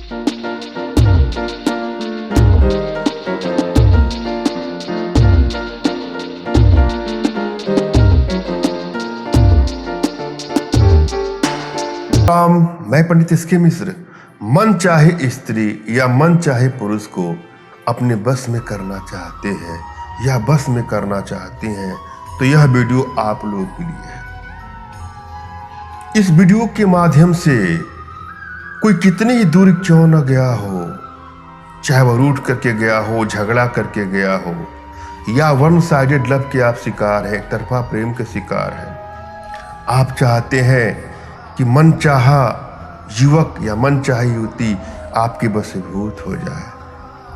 मैं पंडित एस के मिश्र। मन चाहे स्त्री या मन चाहे पुरुष को अपने बस में करना चाहते हैं या बस में करना चाहते हैं तो यह वीडियो आप लोगों के लिए है। इस वीडियो के माध्यम से कोई कितनी ही दूर क्यों न गया हो, चाहे वह रूठ करके गया हो, झगड़ा करके गया हो, या वन साइडेड लव के आप शिकार हैं, एक तरफा प्रेम के शिकार हैं, आप चाहते हैं कि मन चाहा युवक या मन चाही युवती आपके वशीभूत हो जाए,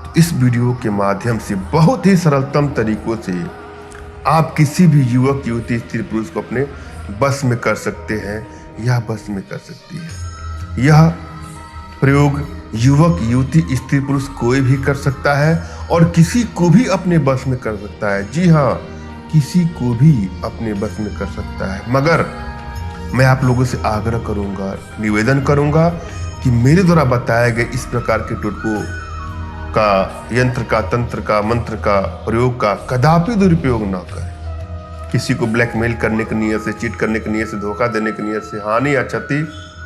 तो इस वीडियो के माध्यम से बहुत ही सरलतम तरीकों से आप किसी भी युवक युवती स्त्री पुरुष को अपने बस में कर सकते हैं या बस में कर सकती है। यह प्रयोग युवक युवती स्त्री पुरुष कोई भी कर सकता है और किसी को भी अपने बस में कर सकता है। जी हाँ, किसी को भी अपने बस में कर सकता है, मगर मैं आप लोगों से आग्रह करूंगा, निवेदन करूंगा कि मेरे द्वारा बताए गए इस प्रकार के टोटकों का, यंत्र का, तंत्र का, मंत्र का प्रयोग का कदापि दुरुपयोग ना करें। किसी को ब्लैकमेल करने की नीयत से, चीट करने की नीयत से, धोखा देने की नीयत से, हानि या क्षति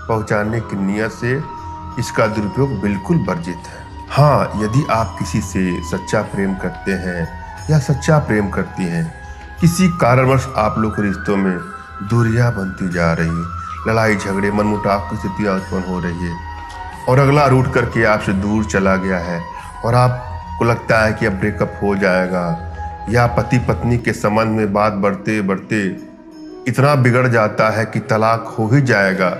पहुंचाने की नीयत से इसका दुरुपयोग बिल्कुल वर्जित है। हाँ, यदि आप किसी से सच्चा प्रेम करते हैं या सच्चा प्रेम करती हैं, किसी कारणवश आप लोग के रिश्तों में दूरियां बनती जा रही, लड़ाई झगड़े मनमुटाव की स्थितियां उत्पन्न हो रही है और अगला रूठ करके आपसे दूर चला गया है और आपको लगता है कि अब ब्रेकअप हो जाएगा, या पति पत्नी के संबंध में बात बढ़ते बढ़ते इतना बिगड़ जाता है कि तलाक हो ही जाएगा,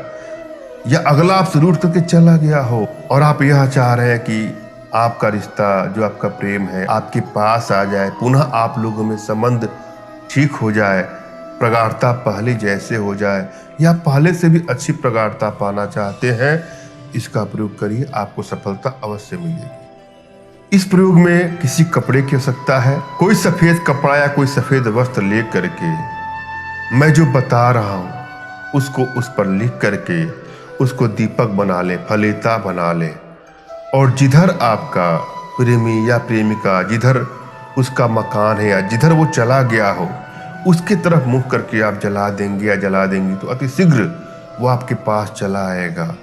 या अगला आपसे रूठ करके चला गया हो और आप यह चाह रहे हैं कि आपका रिश्ता, जो आपका प्रेम है, आपके पास आ जाए, पुनः आप लोगों में संबंध ठीक हो जाए, प्रगाढ़ता पहले जैसे हो जाए या पहले से भी अच्छी प्रगाढ़ता पाना चाहते हैं, इसका प्रयोग करिए, आपको सफलता अवश्य मिलेगी। इस प्रयोग में किसी कपड़े की आवश्यकता है। कोई सफेद कपड़ा या कोई सफेद वस्त्र ले करके मैं जो बता रहा हूं उसको उस पर लिख करके उसको दीपक बना ले, फलेता बना ले, और जिधर आपका प्रेमी या प्रेमिका, जिधर उसका मकान है या जिधर वो चला गया हो, उसके तरफ मुंह करके आप जला देंगे या जला देंगी तो अति शीघ्र वो आपके पास चला आएगा,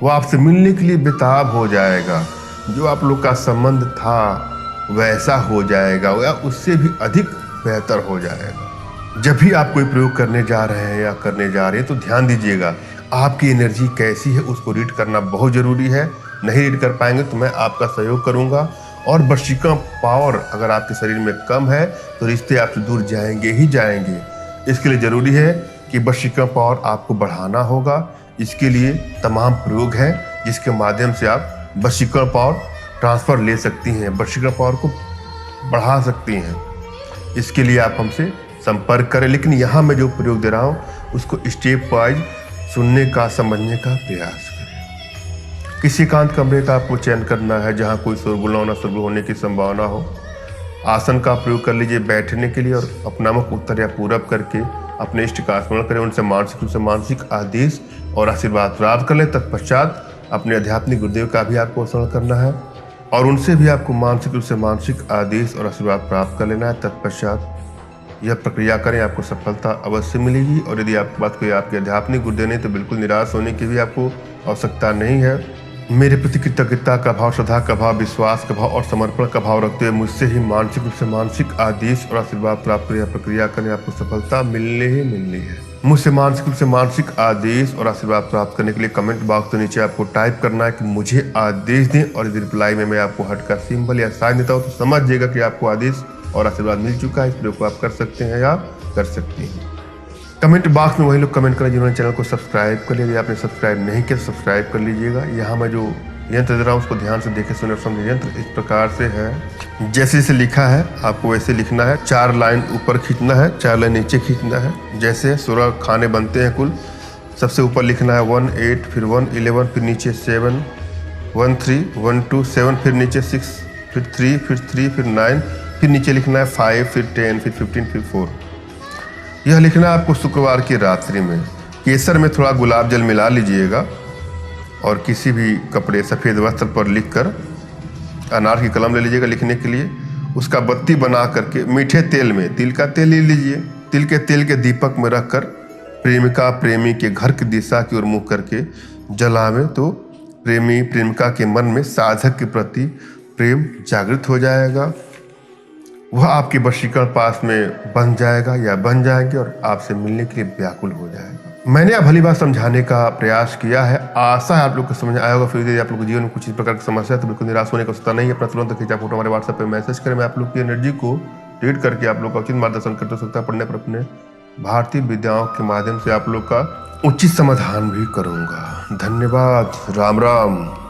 वो आपसे मिलने के लिए बेताब हो जाएगा, जो आप लोग का संबंध था वैसा हो जाएगा या उससे भी अधिक बेहतर हो जाएगा। जब भी आप कोई प्रयोग करने जा रहे हैं या करने जा रहे हैं तो ध्यान दीजिएगा आपकी एनर्जी कैसी है, उसको रीड करना बहुत जरूरी है। नहीं रीड कर पाएंगे तो मैं आपका सहयोग करूंगा, और वशीकरण पावर अगर आपके शरीर में कम है तो रिश्ते आपसे दूर जाएंगे ही जाएंगे। इसके लिए जरूरी है कि वशीकरण पावर आपको बढ़ाना होगा। इसके लिए तमाम प्रयोग हैं जिसके माध्यम से आप वशीकरण पावर ट्रांसफर ले सकती हैं, वशीकरण पावर को बढ़ा सकती हैं। इसके लिए आप हमसे संपर्क करें, लेकिन यहाँ मैं जो प्रयोग दे रहा हूँ उसको स्टेप वाइज सुनने का, समझने का प्रयास करें। किसी एकांत कमरे का आपको चयन करना है जहाँ कोई शोरगुल ना शोरगुल होने की संभावना हो। आसन का प्रयोग कर लीजिए बैठने के लिए, और अपना मुख उत्तर या पूरब करके अपने इष्ट का स्मरण करें, उनसे मानसिक रूप से मानसिक आदेश और आशीर्वाद प्राप्त कर लें। तत्पश्चात अपने आध्यात्मिक गुरुदेव का भी आपको स्मरण करना है और उनसे भी आपको मानसिक रूप से मानसिक आदेश और आशीर्वाद प्राप्त कर लेना है। तत्पश्चात यह प्रक्रिया करें, आपको सफलता अवश्य मिलेगी। और यदि आपके पास कोई आपके आध्यात्मिक गुरुदेव नहीं तो बिल्कुल निराश होने की भी आपको आवश्यकता नहीं है। मेरे प्रति कृतज्ञता का भाव, श्रद्धा का भाव, विश्वास का भाव और समर्पण का भाव रखते हुए मुझसे ही मानसिक रूप से मानसिक आदेश और आशीर्वाद प्राप्त करें, प्रक्रिया करें, आपको सफलता मिलने ही मिलनी है। मुझसे मानसिक रूप से मानसिक आदेश और आशीर्वाद प्राप्त करने के लिए कमेंट बॉक्स के नीचे आपको टाइप करना है कि मुझे आदेश दें, और यदि रिप्लाई में मैं आपको हट का सिंबल या साइन देता हूँ तो समझिएगा कि आपको आदेश और आशीर्वाद मिल चुका है। इस प्रयोग को आप कर सकते हैं या कर सकती हैं। कमेंट बॉक्स में वही लोग कमेंट करें जिन्होंने चैनल को सब्सक्राइब कर लिया। यदि आपने सब्सक्राइब नहीं किया सब्सक्राइब कर लीजिएगा। यहाँ मैं जो यंत्र दे रहा हूँ उसको ध्यान से देखें, सुने और समझे। यंत्र इस प्रकार से है, जैसे जैसे लिखा है आपको वैसे लिखना है। 4 लाइन ऊपर खींचना है, 4 लाइन नीचे खींचना है। जैसे 16 खाने बनते हैं कुल, सबसे ऊपर लिखना है 1 8, फिर 1 11, फिर नीचे 7 1 3 1 2 7, फिर नीचे 6, फिर 3, फिर 9, फिर नीचे लिखना है 5, फिर 10, फिर 15, फिर 4। यह लिखना है आपको शुक्रवार की रात्रि में। केसर में थोड़ा गुलाब जल मिला लीजिएगा और किसी भी कपड़े सफ़ेद वस्त्र पर लिखकर, अनार की कलम ले लीजिएगा लिखने के लिए, उसका बत्ती बना करके मीठे तेल में, तिल का तेल ले लीजिए, तिल के तेल के दीपक में रखकर प्रेमिका प्रेमी के घर की दिशा की ओर मुँह करके जलावें तो प्रेमी प्रेमिका के मन में साधक के प्रति प्रेम जागृत हो जाएगा। वह आपके वशीकरण पास में बन जाएगा या बन जाएंगे और आपसे मिलने के लिए व्याकुल हो जाएगा। मैंने आप भली बात समझाने का प्रयास किया है, आशा है आप लोग को समझ आया होगा। फिर यदि आप लोग के जीवन में कुछ इस प्रकार की समस्या है तो बिल्कुल निराश होने का आवश्यकता नहीं है। अपना तुरंत खींचा फोटो हमारे व्हाट्सएप पे मैसेज करें, मैं आप लोग की एनर्जी को रीड करके आप लोग का उचित मार्गदर्शन कर सकता है। पढ़ने पर अपने भारतीय विद्याओं के माध्यम से आप लोग का उचित समाधान भी करूंगा। धन्यवाद। राम राम।